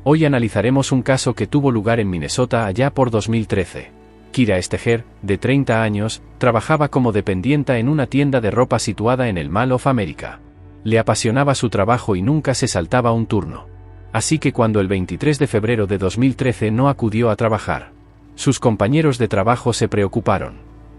Hoy analizaremos un caso que tuvo lugar en Minnesota allá por 2013. Kira Steger, de 30 años, trabajaba como dependienta en una tienda de ropa situada en el Mall of America. Le apasionaba su trabajo y nunca se saltaba un turno. Así que cuando el 23 de febrero de 2013 no acudió a trabajar, sus compañeros de trabajo se preocuparon.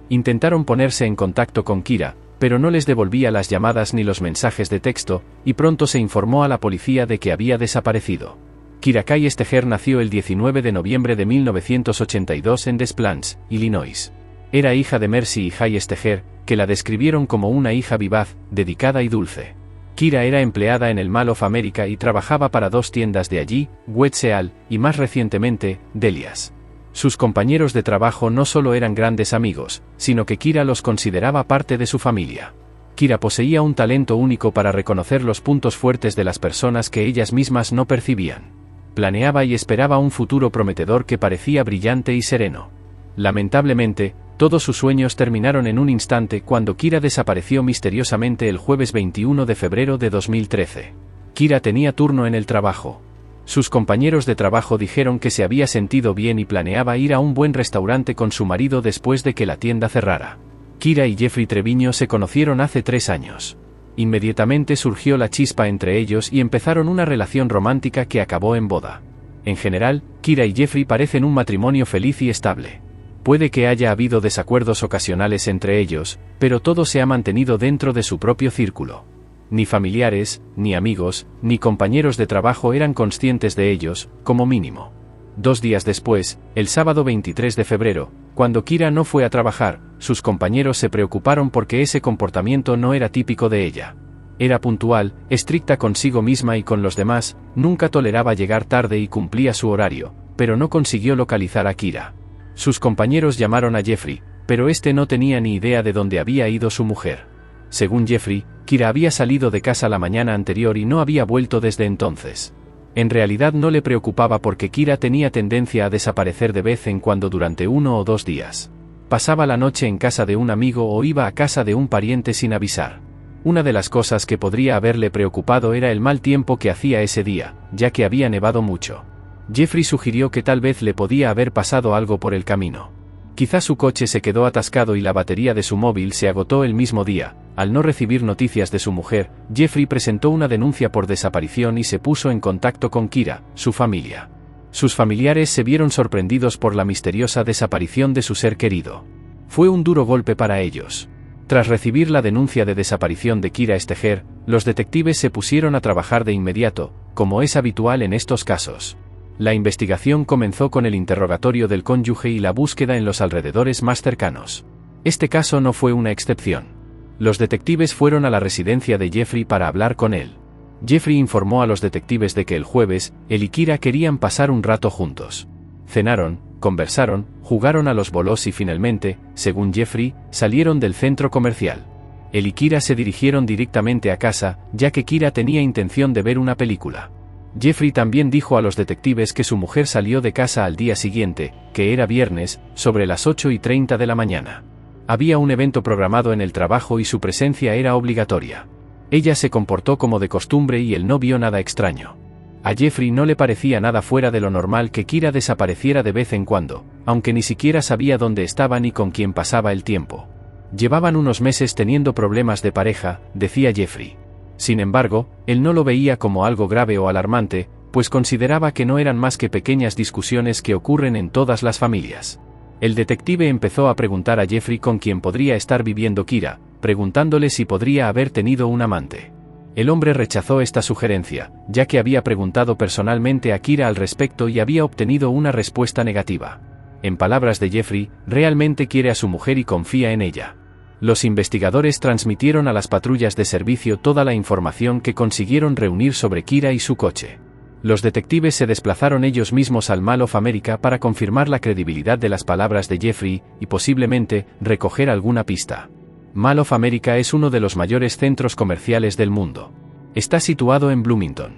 Intentaron ponerse en contacto con Kira, pero no les devolvía las llamadas ni los mensajes de texto, y pronto se informó a la policía de que había desaparecido. Kira Kay Steger nació el 19 de noviembre de 1982 en Des Plaines, Illinois. Era hija de Mercy y Jay Steger, que la describieron como una hija vivaz, dedicada y dulce. Kira era empleada en el Mall of America y trabajaba para dos tiendas de allí, Wetzeal, y más recientemente, Delias. Sus compañeros de trabajo no solo eran grandes amigos, sino que Kira los consideraba parte de su familia. Kira poseía un talento único para reconocer los puntos fuertes de las personas que ellas mismas no percibían. Planeaba y esperaba un futuro prometedor que parecía brillante y sereno. Lamentablemente, todos sus sueños terminaron en un instante cuando Kira desapareció misteriosamente el jueves 21 de febrero de 2013. Kira tenía turno en el trabajo. Sus compañeros de trabajo dijeron que se había sentido bien y planeaba ir a un buen restaurante con su marido después de que la tienda cerrara. Kira y Jeffrey Treviño se conocieron hace 3 años. Inmediatamente surgió la chispa entre ellos y empezaron una relación romántica que acabó en boda. En general, Kira y Jeffrey parecen un matrimonio feliz y estable. Puede que haya habido desacuerdos ocasionales entre ellos, pero todo se ha mantenido dentro de su propio círculo. Ni familiares, ni amigos, ni compañeros de trabajo eran conscientes de ellos, como mínimo. 2 días después, el sábado 23 de febrero, cuando Kira no fue a trabajar, sus compañeros se preocuparon porque ese comportamiento no era típico de ella. Era puntual, estricta consigo misma y con los demás, nunca toleraba llegar tarde y cumplía su horario, pero no consiguió localizar a Kira. Sus compañeros llamaron a Jeffrey, pero este no tenía ni idea de dónde había ido su mujer. Según Jeffrey, Kira había salido de casa la mañana anterior y no había vuelto desde entonces. En realidad no le preocupaba porque Kira tenía tendencia a desaparecer de vez en cuando durante 1 o 2 días. Pasaba la noche en casa de un amigo o iba a casa de un pariente sin avisar. Una de las cosas que podría haberle preocupado era el mal tiempo que hacía ese día, ya que había nevado mucho. Jeffrey sugirió que tal vez le podía haber pasado algo por el camino. Quizá su coche se quedó atascado y la batería de su móvil se agotó el mismo día. Al no recibir noticias de su mujer, Jeffrey presentó una denuncia por desaparición y se puso en contacto con Kira, su familia. Sus familiares se vieron sorprendidos por la misteriosa desaparición de su ser querido. Fue un duro golpe para ellos. Tras recibir la denuncia de desaparición de Kira Steger, los detectives se pusieron a trabajar de inmediato, como es habitual en estos casos. La investigación comenzó con el interrogatorio del cónyuge y la búsqueda en los alrededores más cercanos. Este caso no fue una excepción. Los detectives fueron a la residencia de Jeffrey para hablar con él. Jeffrey informó a los detectives de que el jueves, él y Kira querían pasar un rato juntos. Cenaron, conversaron, jugaron a los bolos y finalmente, según Jeffrey, salieron del centro comercial. Él y Kira se dirigieron directamente a casa, ya que Kira tenía intención de ver una película. Jeffrey también dijo a los detectives que su mujer salió de casa al día siguiente, que era viernes, sobre las 8:30 de la mañana. Había un evento programado en el trabajo y su presencia era obligatoria. Ella se comportó como de costumbre y él no vio nada extraño. A Jeffrey no le parecía nada fuera de lo normal que Kira desapareciera de vez en cuando, aunque ni siquiera sabía dónde estaba ni con quién pasaba el tiempo. Llevaban unos meses teniendo problemas de pareja, decía Jeffrey. Sin embargo, él no lo veía como algo grave o alarmante, pues consideraba que no eran más que pequeñas discusiones que ocurren en todas las familias. El detective empezó a preguntar a Jeffrey con quién podría estar viviendo Kira, preguntándole si podría haber tenido un amante. El hombre rechazó esta sugerencia, ya que había preguntado personalmente a Kira al respecto y había obtenido una respuesta negativa. En palabras de Jeffrey, realmente quiere a su mujer y confía en ella. Los investigadores transmitieron a las patrullas de servicio toda la información que consiguieron reunir sobre Kira y su coche. Los detectives se desplazaron ellos mismos al Mall of America para confirmar la credibilidad de las palabras de Jeffrey y posiblemente recoger alguna pista. Mall of America es uno de los mayores centros comerciales del mundo. Está situado en Bloomington.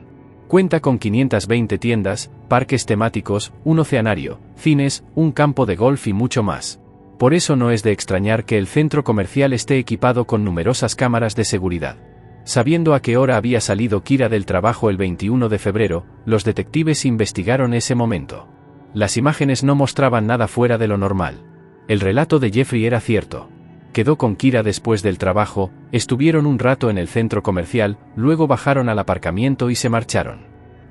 Cuenta con 520 tiendas, parques temáticos, un oceanario, cines, un campo de golf y mucho más. Por eso no es de extrañar que el centro comercial esté equipado con numerosas cámaras de seguridad. Sabiendo a qué hora había salido Kira del trabajo el 21 de febrero, los detectives investigaron ese momento. Las imágenes no mostraban nada fuera de lo normal. El relato de Jeffrey era cierto. Quedó con Kira después del trabajo, estuvieron un rato en el centro comercial, luego bajaron al aparcamiento y se marcharon.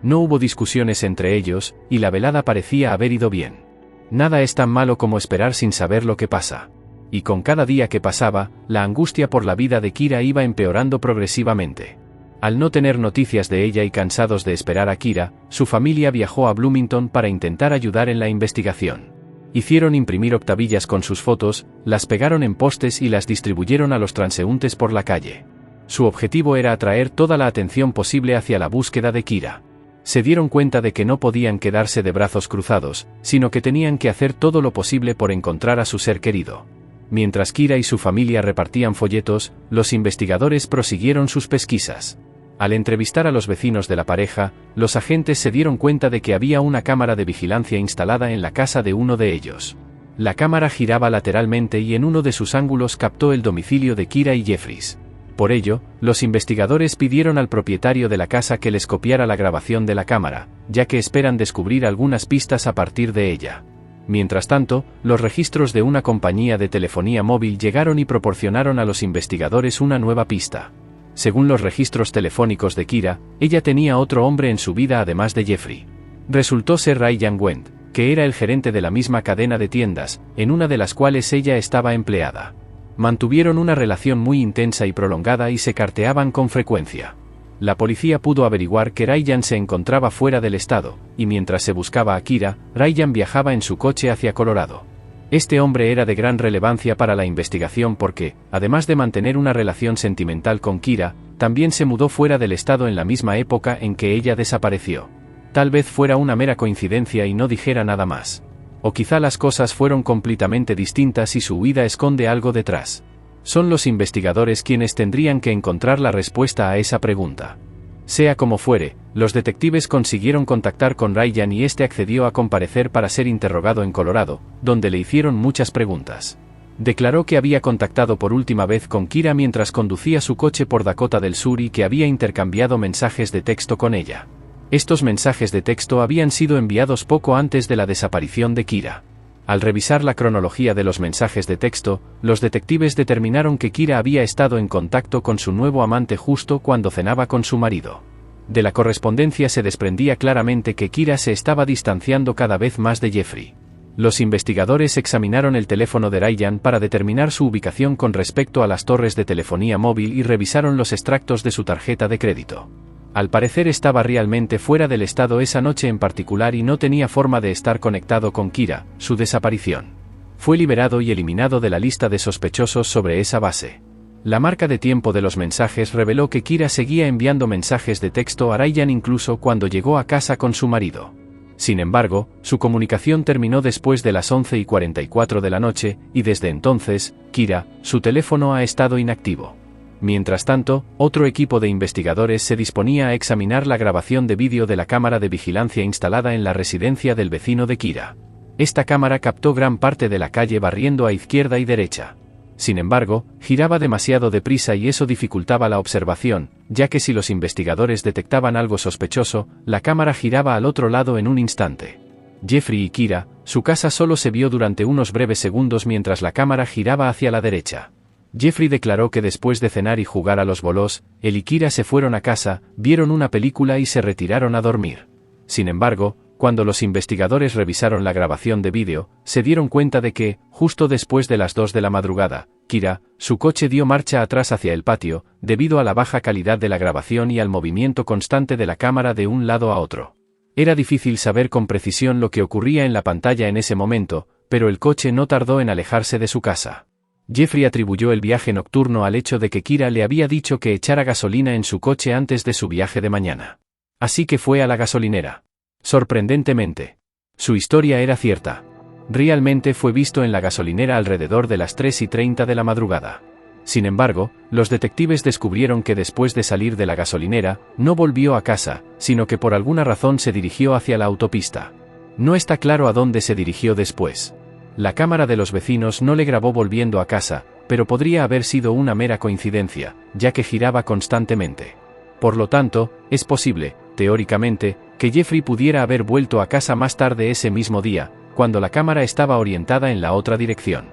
No hubo discusiones entre ellos, y la velada parecía haber ido bien. Nada es tan malo como esperar sin saber lo que pasa. Y con cada día que pasaba, la angustia por la vida de Kira iba empeorando progresivamente. Al no tener noticias de ella y cansados de esperar a Kira, su familia viajó a Bloomington para intentar ayudar en la investigación. Hicieron imprimir octavillas con sus fotos, las pegaron en postes y las distribuyeron a los transeúntes por la calle. Su objetivo era atraer toda la atención posible hacia la búsqueda de Kira. Se dieron cuenta de que no podían quedarse de brazos cruzados, sino que tenían que hacer todo lo posible por encontrar a su ser querido. Mientras Kira y su familia repartían folletos, los investigadores prosiguieron sus pesquisas. Al entrevistar a los vecinos de la pareja, los agentes se dieron cuenta de que había una cámara de vigilancia instalada en la casa de uno de ellos. La cámara giraba lateralmente y en uno de sus ángulos captó el domicilio de Kira y Jeffries. Por ello, los investigadores pidieron al propietario de la casa que les copiara la grabación de la cámara, ya que esperan descubrir algunas pistas a partir de ella. Mientras tanto, los registros de una compañía de telefonía móvil llegaron y proporcionaron a los investigadores una nueva pista. Según los registros telefónicos de Kira, ella tenía otro hombre en su vida además de Jeffrey. Resultó ser Ryan Wendt, que era el gerente de la misma cadena de tiendas, en una de las cuales ella estaba empleada. Mantuvieron una relación muy intensa y prolongada y se carteaban con frecuencia. La policía pudo averiguar que Ryan se encontraba fuera del estado, y mientras se buscaba a Kira, Ryan viajaba en su coche hacia Colorado. Este hombre era de gran relevancia para la investigación porque, además de mantener una relación sentimental con Kira, también se mudó fuera del estado en la misma época en que ella desapareció. Tal vez fuera una mera coincidencia y no dijera nada más. O quizá las cosas fueron completamente distintas y su huida esconde algo detrás. Son los investigadores quienes tendrían que encontrar la respuesta a esa pregunta. Sea como fuere, los detectives consiguieron contactar con Ryan y este accedió a comparecer para ser interrogado en Colorado, donde le hicieron muchas preguntas. Declaró que había contactado por última vez con Kira mientras conducía su coche por Dakota del Sur y que había intercambiado mensajes de texto con ella. Estos mensajes de texto habían sido enviados poco antes de la desaparición de Kira. Al revisar la cronología de los mensajes de texto, los detectives determinaron que Kira había estado en contacto con su nuevo amante justo cuando cenaba con su marido. De la correspondencia se desprendía claramente que Kira se estaba distanciando cada vez más de Jeffrey. Los investigadores examinaron el teléfono de Ryan para determinar su ubicación con respecto a las torres de telefonía móvil y revisaron los extractos de su tarjeta de crédito. Al parecer estaba realmente fuera del estado esa noche en particular y no tenía forma de estar conectado con Kira, su desaparición. Fue liberado y eliminado de la lista de sospechosos sobre esa base. La marca de tiempo de los mensajes reveló que Kira seguía enviando mensajes de texto a Ryan incluso cuando llegó a casa con su marido. Sin embargo, su comunicación terminó después de las 11:44 de la noche, y desde entonces, Kira, su teléfono ha estado inactivo. Mientras tanto, otro equipo de investigadores se disponía a examinar la grabación de vídeo de la cámara de vigilancia instalada en la residencia del vecino de Kira. Esta cámara captó gran parte de la calle barriendo a izquierda y derecha. Sin embargo, giraba demasiado deprisa y eso dificultaba la observación, ya que si los investigadores detectaban algo sospechoso, la cámara giraba al otro lado en un instante. Jeffrey y Kira, su casa solo se vio durante unos breves segundos mientras la cámara giraba hacia la derecha. Jeffrey declaró que después de cenar y jugar a los bolos, él y Kira se fueron a casa, vieron una película y se retiraron a dormir. Sin embargo, cuando los investigadores revisaron la grabación de vídeo, se dieron cuenta de que, justo después de las 2 de la madrugada, Kira, su coche dio marcha atrás hacia el patio, debido a la baja calidad de la grabación y al movimiento constante de la cámara de un lado a otro. Era difícil saber con precisión lo que ocurría en la pantalla en ese momento, pero el coche no tardó en alejarse de su casa. Jeffrey atribuyó el viaje nocturno al hecho de que Kira le había dicho que echara gasolina en su coche antes de su viaje de mañana. Así que fue a la gasolinera. Sorprendentemente, su historia era cierta. Realmente fue visto en la gasolinera alrededor de las 3:30 de la madrugada. Sin embargo, los detectives descubrieron que después de salir de la gasolinera, no volvió a casa, sino que por alguna razón se dirigió hacia la autopista. No está claro a dónde se dirigió después. La cámara de los vecinos no le grabó volviendo a casa, pero podría haber sido una mera coincidencia, ya que giraba constantemente. Por lo tanto, es posible, teóricamente, que Jeffrey pudiera haber vuelto a casa más tarde ese mismo día, cuando la cámara estaba orientada en la otra dirección.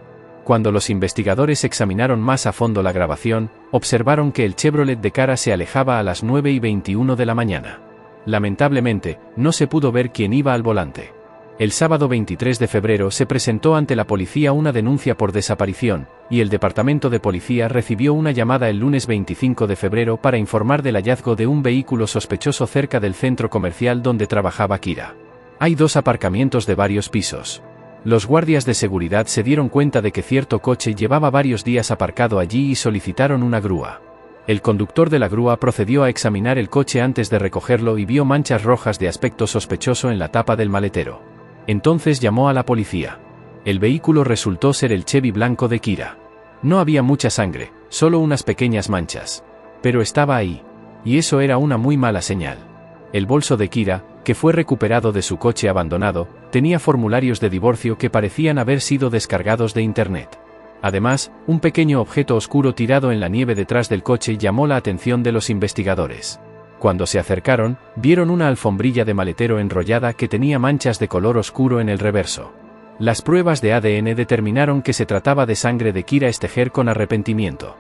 Cuando los investigadores examinaron más a fondo la grabación, observaron que el Chevrolet de Kara se alejaba a las 9:21 de la mañana. Lamentablemente, no se pudo ver quién iba al volante. El sábado 23 de febrero se presentó ante la policía una denuncia por desaparición, y el departamento de policía recibió una llamada el lunes 25 de febrero para informar del hallazgo de un vehículo sospechoso cerca del centro comercial donde trabajaba Kira. Hay 2 aparcamientos de varios pisos. Los guardias de seguridad se dieron cuenta de que cierto coche llevaba varios días aparcado allí y solicitaron una grúa. El conductor de la grúa procedió a examinar el coche antes de recogerlo y vio manchas rojas de aspecto sospechoso en la tapa del maletero. Entonces llamó a la policía. El vehículo resultó ser el Chevy blanco de Kira. No había mucha sangre, solo unas pequeñas manchas. Pero estaba ahí. Y eso era una muy mala señal. El bolso de Kira, que fue recuperado de su coche abandonado, tenía formularios de divorcio que parecían haber sido descargados de internet. Además, un pequeño objeto oscuro tirado en la nieve detrás del coche llamó la atención de los investigadores. Cuando se acercaron, vieron una alfombrilla de maletero enrollada que tenía manchas de color oscuro en el reverso. Las pruebas de ADN determinaron que se trataba de sangre de Kira Steger con arrepentimiento.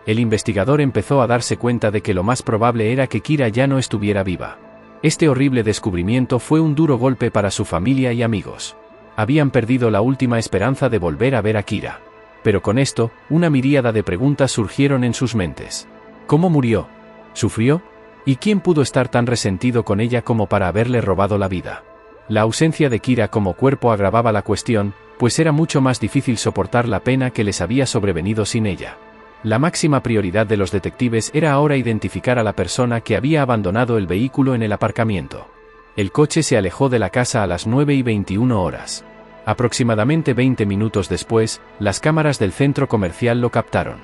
El investigador empezó a darse cuenta de que lo más probable era que Kira ya no estuviera viva. Este horrible descubrimiento fue un duro golpe para su familia y amigos. Habían perdido la última esperanza de volver a ver a Kira. Pero con esto, una miríada de preguntas surgieron en sus mentes. ¿Cómo murió? ¿Sufrió? ¿Y quién pudo estar tan resentido con ella como para haberle robado la vida? La ausencia de Kira como cuerpo agravaba la cuestión, pues era mucho más difícil soportar la pena que les había sobrevenido sin ella. La máxima prioridad de los detectives era ahora identificar a la persona que había abandonado el vehículo en el aparcamiento. El coche se alejó de la casa a las 9:21 horas. Aproximadamente 20 minutos después, las cámaras del centro comercial lo captaron.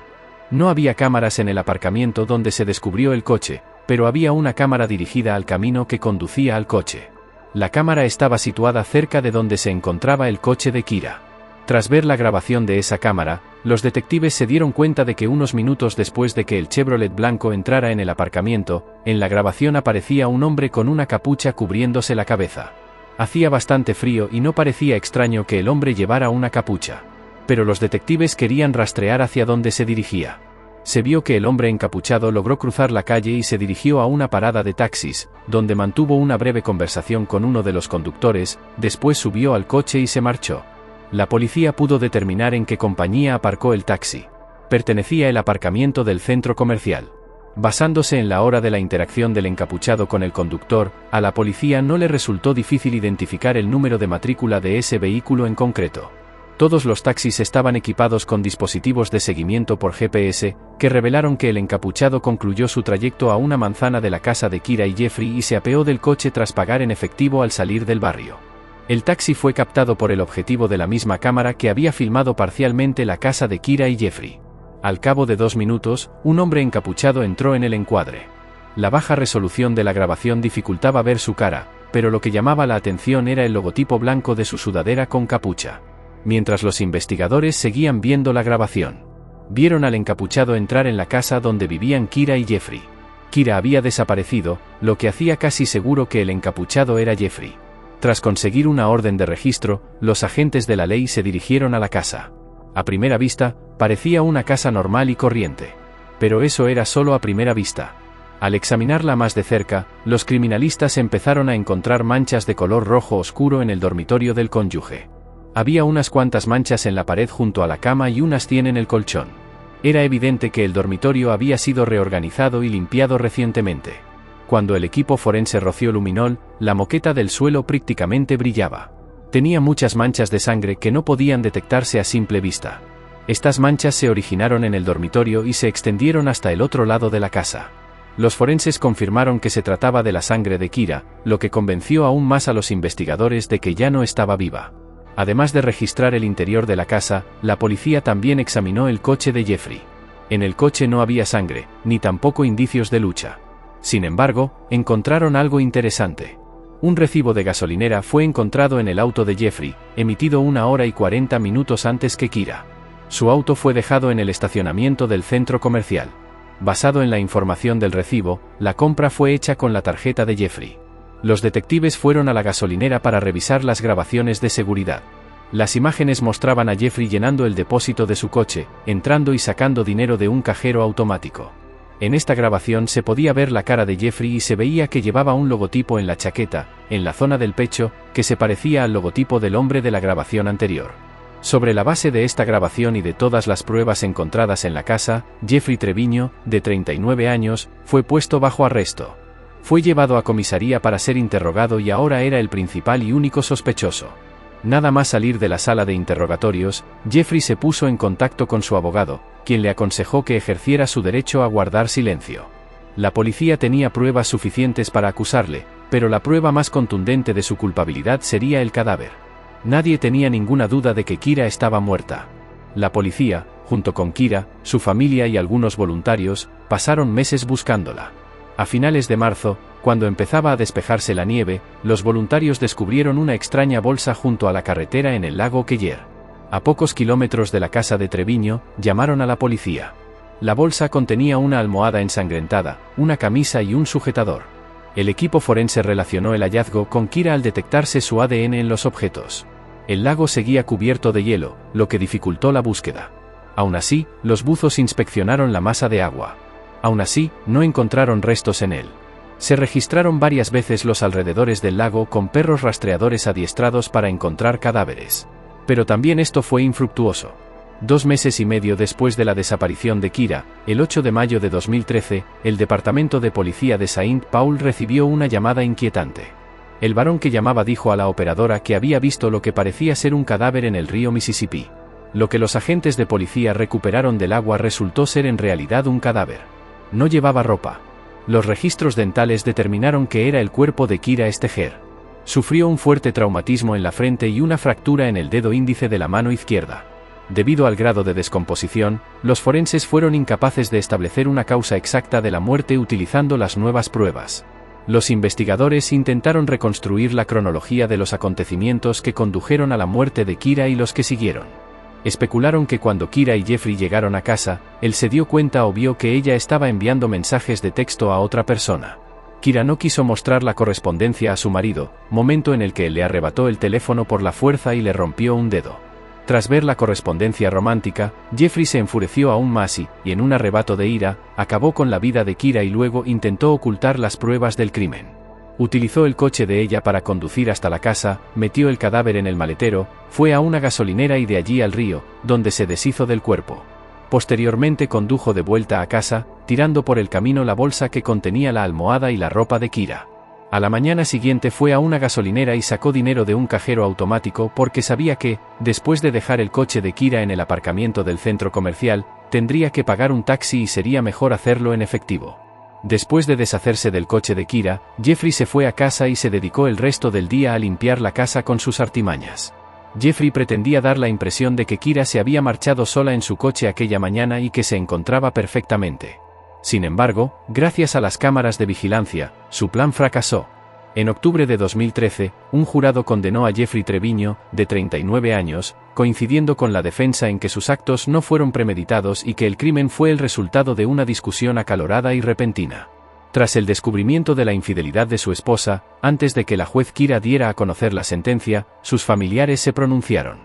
No había cámaras en el aparcamiento donde se descubrió el coche, pero había una cámara dirigida al camino que conducía al coche. La cámara estaba situada cerca de donde se encontraba el coche de Kira. Tras ver la grabación de esa cámara, los detectives se dieron cuenta de que unos minutos después de que el Chevrolet blanco entrara en el aparcamiento, en la grabación aparecía un hombre con una capucha cubriéndose la cabeza. Hacía bastante frío y no parecía extraño que el hombre llevara una capucha. Pero los detectives querían rastrear hacia dónde se dirigía. Se vio que el hombre encapuchado logró cruzar la calle y se dirigió a una parada de taxis, donde mantuvo una breve conversación con uno de los conductores, después subió al coche y se marchó. La policía pudo determinar en qué compañía aparcó el taxi. Pertenecía el aparcamiento del centro comercial. Basándose en la hora de la interacción del encapuchado con el conductor, a la policía no le resultó difícil identificar el número de matrícula de ese vehículo en concreto. Todos los taxis estaban equipados con dispositivos de seguimiento por GPS, que revelaron que el encapuchado concluyó su trayecto a una manzana de la casa de Kira y Jeffrey y se apeó del coche tras pagar en efectivo al salir del barrio. El taxi fue captado por el objetivo de la misma cámara que había filmado parcialmente la casa de Kira y Jeffrey. Al cabo de 2 minutos, un hombre encapuchado entró en el encuadre. La baja resolución de la grabación dificultaba ver su cara, pero lo que llamaba la atención era el logotipo blanco de su sudadera con capucha. Mientras los investigadores seguían viendo la grabación, vieron al encapuchado entrar en la casa donde vivían Kira y Jeffrey. Kira había desaparecido, lo que hacía casi seguro que el encapuchado era Jeffrey. Tras conseguir una orden de registro, los agentes de la ley se dirigieron a la casa. A primera vista, parecía una casa normal y corriente. Pero eso era solo a primera vista. Al examinarla más de cerca, los criminalistas empezaron a encontrar manchas de color rojo oscuro en el dormitorio del cónyuge. Había unas cuantas manchas en la pared junto a la cama y unas 100 en el colchón. Era evidente que el dormitorio había sido reorganizado y limpiado recientemente. Cuando el equipo forense roció luminol, la moqueta del suelo prácticamente brillaba. Tenía muchas manchas de sangre que no podían detectarse a simple vista. Estas manchas se originaron en el dormitorio y se extendieron hasta el otro lado de la casa. Los forenses confirmaron que se trataba de la sangre de Kira, lo que convenció aún más a los investigadores de que ya no estaba viva. Además de registrar el interior de la casa, la policía también examinó el coche de Jeffrey. En el coche no había sangre, ni tampoco indicios de lucha. Sin embargo, encontraron algo interesante. Un recibo de gasolinera fue encontrado en el auto de Jeffrey, emitido 1 hora y 40 minutos antes que Kira. Su auto fue dejado en el estacionamiento del centro comercial. Basado en la información del recibo, la compra fue hecha con la tarjeta de Jeffrey. Los detectives fueron a la gasolinera para revisar las grabaciones de seguridad. Las imágenes mostraban a Jeffrey llenando el depósito de su coche, entrando y sacando dinero de un cajero automático. En esta grabación se podía ver la cara de Jeffrey y se veía que llevaba un logotipo en la chaqueta, en la zona del pecho, que se parecía al logotipo del hombre de la grabación anterior. Sobre la base de esta grabación y de todas las pruebas encontradas en la casa, Jeffrey Treviño, de 39 años, fue puesto bajo arresto. Fue llevado a comisaría para ser interrogado y ahora era el principal y único sospechoso. Nada más salir de la sala de interrogatorios, Jeffrey se puso en contacto con su abogado, quien le aconsejó que ejerciera su derecho a guardar silencio. La policía tenía pruebas suficientes para acusarle, pero la prueba más contundente de su culpabilidad sería el cadáver. Nadie tenía ninguna duda de que Kira estaba muerta. La policía, junto con Kira, su familia y algunos voluntarios, pasaron meses buscándola. A finales de marzo, cuando empezaba a despejarse la nieve, los voluntarios descubrieron una extraña bolsa junto a la carretera en el lago Queller. A pocos kilómetros de la casa de Treviño, llamaron a la policía. La bolsa contenía una almohada ensangrentada, una camisa y un sujetador. El equipo forense relacionó el hallazgo con Kira al detectarse su ADN en los objetos. El lago seguía cubierto de hielo, lo que dificultó la búsqueda. Aún así, los buzos inspeccionaron la masa de agua. Aún así, no encontraron restos en él. Se registraron varias veces los alrededores del lago con perros rastreadores adiestrados para encontrar cadáveres. Pero también esto fue infructuoso. 2 meses y medio después de la desaparición de Kira, el 8 de mayo de 2013, el Departamento de Policía de Saint Paul recibió una llamada inquietante. El varón que llamaba dijo a la operadora que había visto lo que parecía ser un cadáver en el río Mississippi. Lo que los agentes de policía recuperaron del agua resultó ser en realidad un cadáver. No llevaba ropa. Los registros dentales determinaron que era el cuerpo de Kira Steger. Sufrió un fuerte traumatismo en la frente y una fractura en el dedo índice de la mano izquierda. Debido al grado de descomposición, los forenses fueron incapaces de establecer una causa exacta de la muerte utilizando las nuevas pruebas. Los investigadores intentaron reconstruir la cronología de los acontecimientos que condujeron a la muerte de Kira y los que siguieron. Especularon que cuando Kira y Jeffrey llegaron a casa, él se dio cuenta o vio que ella estaba enviando mensajes de texto a otra persona. Kira no quiso mostrar la correspondencia a su marido, momento en el que él le arrebató el teléfono por la fuerza y le rompió un dedo. Tras ver la correspondencia romántica, Jeffrey se enfureció aún más y, en un arrebato de ira, acabó con la vida de Kira y luego intentó ocultar las pruebas del crimen. Utilizó el coche de ella para conducir hasta la casa, metió el cadáver en el maletero, fue a una gasolinera y de allí al río, donde se deshizo del cuerpo. Posteriormente condujo de vuelta a casa, tirando por el camino la bolsa que contenía la almohada y la ropa de Kira. A la mañana siguiente fue a una gasolinera y sacó dinero de un cajero automático porque sabía que, después de dejar el coche de Kira en el aparcamiento del centro comercial, tendría que pagar un taxi y sería mejor hacerlo en efectivo. Después de deshacerse del coche de Kira, Jeffrey se fue a casa y se dedicó el resto del día a limpiar la casa con sus artimañas. Jeffrey pretendía dar la impresión de que Kira se había marchado sola en su coche aquella mañana y que se encontraba perfectamente. Sin embargo, gracias a las cámaras de vigilancia, su plan fracasó. En octubre de 2013, un jurado condenó a Jeffrey Treviño, de 39 años, coincidiendo con la defensa en que sus actos no fueron premeditados y que el crimen fue el resultado de una discusión acalorada y repentina. Tras el descubrimiento de la infidelidad de su esposa, antes de que la juez Kira diera a conocer la sentencia, sus familiares se pronunciaron.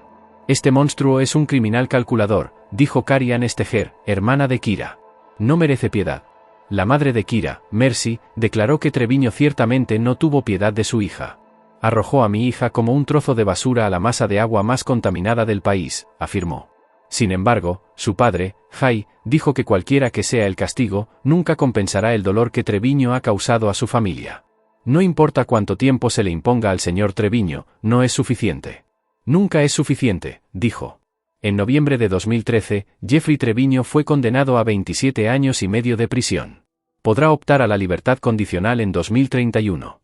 «Este monstruo es un criminal calculador», dijo Carrie Ann Steger, hermana de Kira. «No merece piedad». La madre de Kira, Mercy, declaró que Treviño ciertamente no tuvo piedad de su hija. «Arrojó a mi hija como un trozo de basura a la masa de agua más contaminada del país», afirmó. Sin embargo, su padre, Jay, dijo que cualquiera que sea el castigo, nunca compensará el dolor que Treviño ha causado a su familia. «No importa cuánto tiempo se le imponga al señor Treviño, no es suficiente». «Nunca es suficiente», dijo. En noviembre de 2013, Jeffrey Treviño fue condenado a 27 años y medio de prisión. Podrá optar a la libertad condicional en 2031.